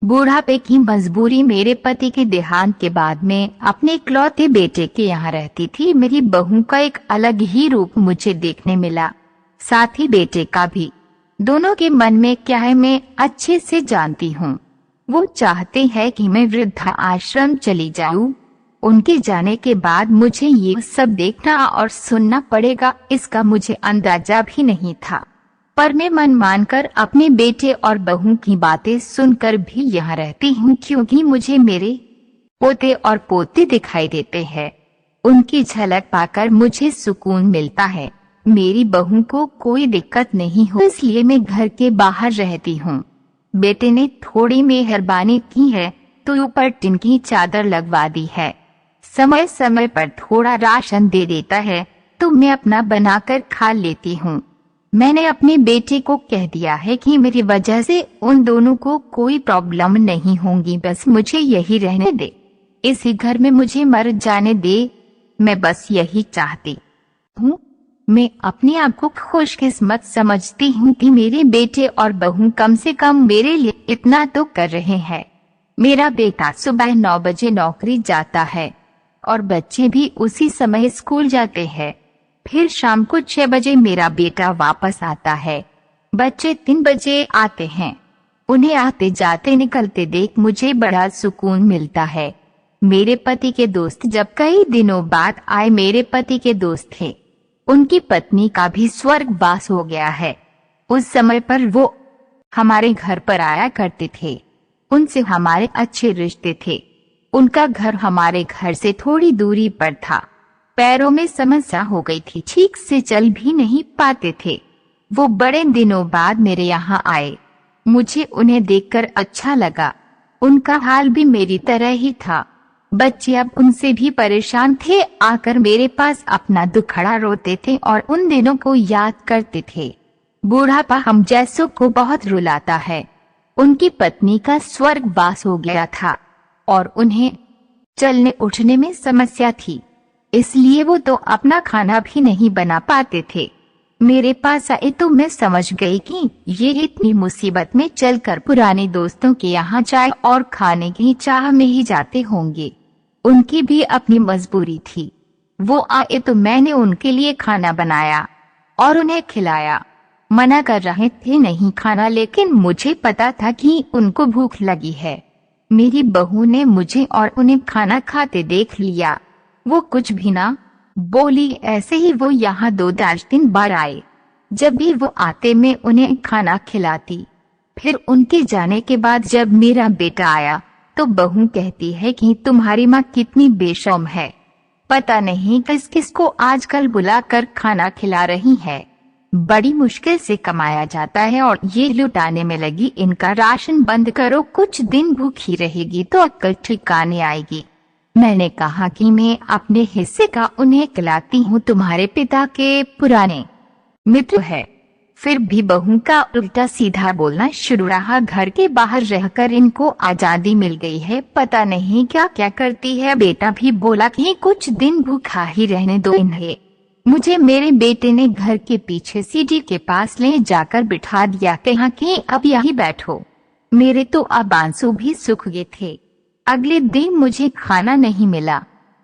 बुढ़ापे की मजबूरी। मेरे पति के देहांत के बाद मैं अपने इकलौते बेटे के यहाँ रहती थी। मेरी बहू का एक अलग ही रूप मुझे देखने मिला, साथ ही बेटे का भी। दोनों के मन में क्या है मैं अच्छे से जानती हूँ। वो चाहते हैं कि मैं वृद्धा आश्रम चली जाऊँ। उनके जाने के बाद मुझे ये सब देखना और सुनना पड़ेगा, इसका मुझे अंदाजा भी नहीं था। पर मैं मन मानकर अपने बेटे और बहू की बातें सुनकर भी यहाँ रहती हूँ, क्योंकि मुझे मेरे पोते और पोती दिखाई देते हैं। उनकी झलक पाकर मुझे सुकून मिलता है। मेरी बहू को कोई दिक्कत नहीं हो, इसलिए मैं घर के बाहर रहती हूँ। बेटे ने थोड़ी मेहरबानी की है तो ऊपर टिन की चादर लगवा दी है। समय समय पर थोड़ा राशन दे देता है तो मैं अपना बनाकर खा लेती हूँ। मैंने अपने बेटे को कह दिया है कि मेरी वजह से उन दोनों को कोई प्रॉब्लम नहीं होगी, बस मुझे यही रहने दे, इसी घर में मुझे मर जाने दे। मैं बस यही चाहती हूँ। मैं अपने आप को खुशकिस्मत समझती हूँ कि मेरे बेटे और बहू कम से कम मेरे लिए इतना तो कर रहे हैं। मेरा बेटा सुबह 9 बजे नौकरी जाता है और बच्चे भी उसी समय स्कूल जाते हैं। फिर शाम को 6 बजे मेरा बेटा वापस आता है। बच्चे 3 बजे आते हैं। उन्हें आते जाते निकलते देख मुझे बड़ा सुकून मिलता है। मेरे पति के दोस्त जब कई दिनों बाद आए, मेरे पति के दोस्त थे, उनकी पत्नी का भी स्वर्गवास हो गया है। उस समय पर वो हमारे घर पर आया करते थे। उनसे हमारे अच्छे रिश्ते थे। उनका घर हमारे घर से थोड़ी दूरी पर था। पैरों में समस्या हो गई थी, ठीक से चल भी नहीं पाते थे। वो बड़े दिनों बाद मेरे यहाँ आए। मुझे उन्हें देखकर अच्छा लगा। उनका हाल भी मेरी तरह ही था। बच्चे अब उनसे भी परेशान थे, आकर मेरे पास अपना दुखड़ा रोते थे और उन दिनों को याद करते थे। बूढ़ापा हम जैसों को बहुत रुलाता है। उनकी पत्नी का स्वर्गवास हो गया था और उन्हें चलने उठने में समस्या थी, इसलिए वो तो अपना खाना भी नहीं बना पाते थे। मेरे पास आए तो मैं समझ गई कि ये इतनी मुसीबत में चलकर पुराने दोस्तों के यहाँ चाय और खाने की चाह में ही जाते होंगे। उनकी भी अपनी मजबूरी थी। वो आए तो मैंने उनके लिए खाना बनाया और उन्हें खिलाया। मना कर रहे थे नहीं खाना, लेकिन मुझे पता था कि उनको भूख लगी है। मेरी बहू ने मुझे और उन्हें खाना खाते देख लिया। वो कुछ भी ना बोली। ऐसे ही वो यहाँ 2-3 बार आए। जब भी वो आते मैं उन्हें खाना खिलाती। फिर उनके जाने के बाद जब मेरा बेटा आया तो बहू कहती है कि तुम्हारी माँ कितनी बेशर्म है, पता नहीं किस किस को आजकल बुलाकर खाना खिला रही है। बड़ी मुश्किल से कमाया जाता है और ये लुटाने में लगी। इनका राशन बंद करो, कुछ दिन भूखी रहेगी तो अक्ल ठिकाने आएगी। मैंने कहा कि मैं अपने हिस्से का उन्हें खिलाती हूँ, तुम्हारे पिता के पुराने मित्र है। फिर भी बहू का उल्टा सीधा बोलना शुरू रहा। घर के बाहर रहकर इनको आजादी मिल गई है, पता नहीं क्या क्या करती है। बेटा भी बोला कि कुछ दिन भूखा ही रहने दो इन्हें। मुझे मेरे बेटे ने घर के पीछे सीढ़ी के पास ले जाकर बिठा दिया, कहा कि अब यहीं बैठो। मेरे तो अब आंसू भी सूख गए थे। अगले दिन मुझे खाना नहीं मिला।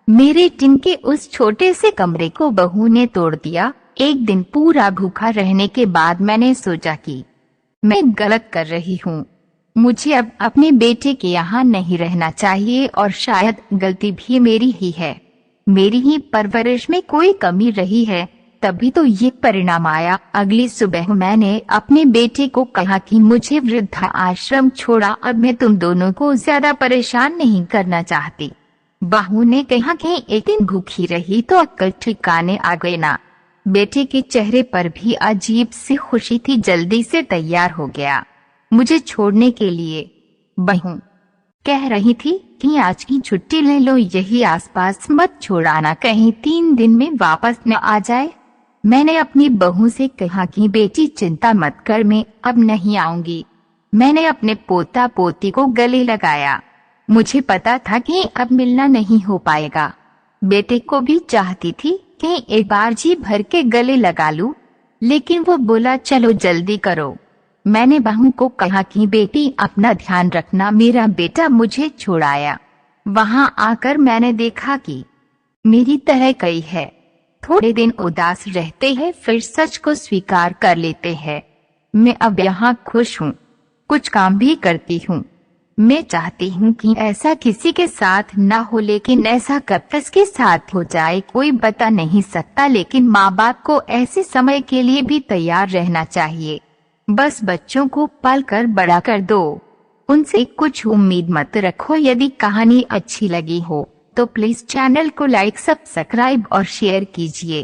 मेरे टिन के उस छोटे से कमरे को बहू ने तोड़ दिया। एक दिन पूरा भूखा रहने के बाद मैंने सोचा कि मैं गलत कर रही हूँ। मुझे अब अपने बेटे के यहाँ नहीं रहना चाहिए और शायद गलती भी मेरी ही है। मेरी ही परवरिश में कोई कमी रही है, तभी तो ये परिणाम आया। अगली सुबह मैंने अपने बेटे को कहा कि मुझे वृद्धा आश्रम छोड़ा, अब मैं तुम दोनों को ज्यादा परेशान नहीं करना चाहती। बहू ने कहा कि एक दिन भूखी रही तो अक्ल ठिकाने आ गए ना। बेटे के चेहरे पर भी अजीब सी खुशी थी। जल्दी से तैयार हो गया मुझे छोड़ने के लिए। बहू कह रही थी कि आज की छुट्टी ले लो, यही आसपास मत छोड़ाना, कहीं 3 दिन में वापस न आ जाए। मैंने अपनी बहू से कहा कि बेटी चिंता मत कर, मैं अब नहीं आऊंगी। मैंने अपने पोता पोती को गले लगाया। मुझे पता था कि अब मिलना नहीं हो पाएगा। बेटे को भी चाहती थी कि एक बार जी भर के गले लगा लूं, लेकिन वो बोला चलो जल्दी करो। मैंने बहू को कहा कि बेटी अपना ध्यान रखना, मेरा बेटा मुझे छोड़ाया। वहां आकर मैंने देखा कि मेरी तरह कई है, थोड़े दिन उदास रहते हैं फिर सच को स्वीकार कर लेते हैं। मैं अब यहाँ खुश हूँ, कुछ काम भी करती हूँ। मैं चाहती हूँ कि ऐसा किसी के साथ न हो, लेकिन ऐसा कब किसके साथ हो जाए कोई बता नहीं सकता। लेकिन माँ बाप को ऐसे समय के लिए भी तैयार रहना चाहिए। बस बच्चों को पाल कर बड़ा कर दो, उनसे कुछ उम्मीद मत रखो। यदि कहानी अच्छी लगी हो तो प्लीज चैनल को लाइक, सब्सक्राइब और शेयर कीजिए।